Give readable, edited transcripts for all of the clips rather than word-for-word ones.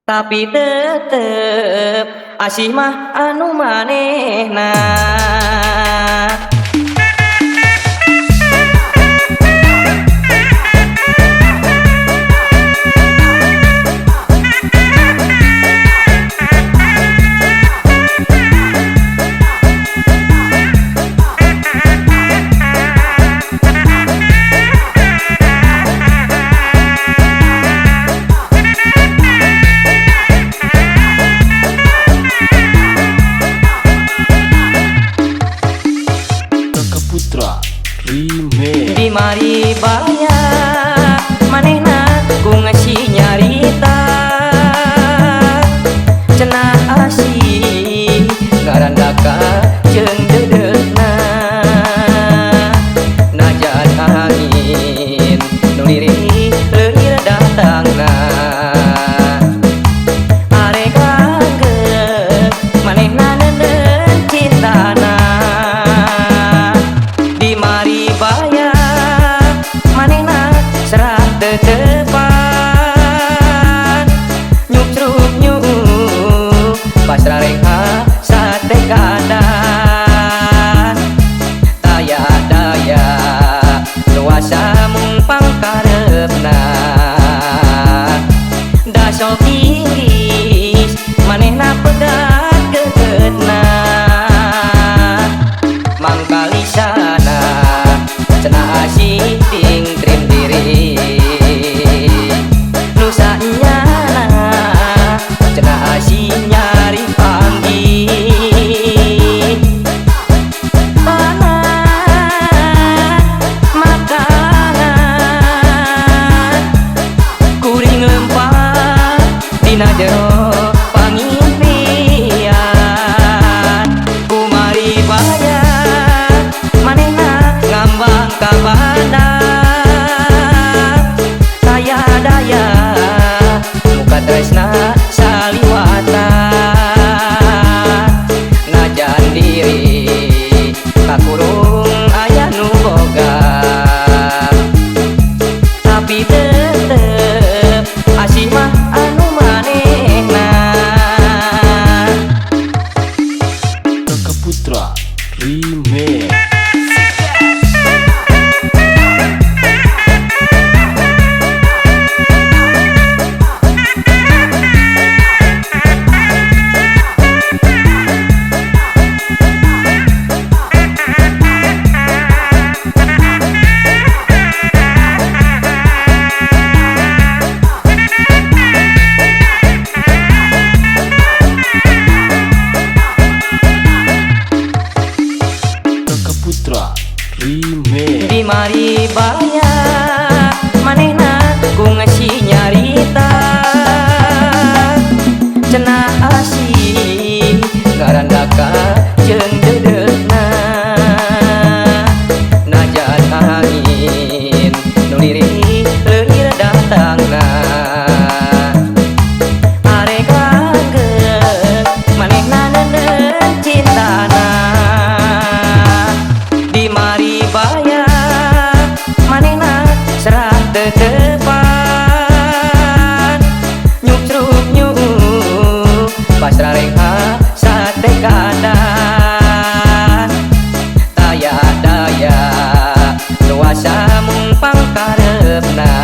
Tapi tetep asih mah anu manehna. Di mari baya manehna ku ngasi nyarita cenah asih ngarandaka jeung dedeutna najan angin nu lirih leuwih datangna are ganggeung manehna neuneun cintana. Di mari baya manehna serah tetepan nyuk cruk nyuk pasrah reka sate kadan taya daya luasa mung pangkarepna da sok iris manehna pegat geutna mangkalisana cenah asih ting trim diri nusa nyana cenah asih nyari panggih panah makanan kuring lempar dina jero pangimpian kumari baya manehna ngambang ka bandar saya daya muka tresna saliwatan najan diri kakurung aya nu boga tapi tetep asih mah anu manehna. Raka Putra Remix. Di mari baya manehna ku ngasi nyarita cenah asih ngarandaka jeung dedeutna najan angin nu lirih leuwih datangna are ganggeung manehna neuneun cintana. Di mari baya manehna serah tetepan nyuk cruk nyuk pasrah reka sate kadan taya daya luasa mung pangkarepna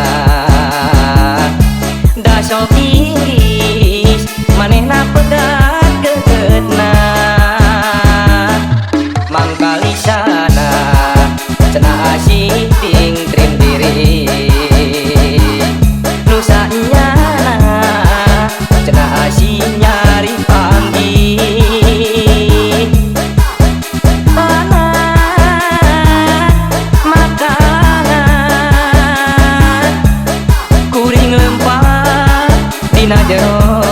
da sok iris manehna pegat geutna mangkalisana cenah asih ting trim diri nusa nyana cenah asih nyari panggih panah makanan kuring lempar dina jero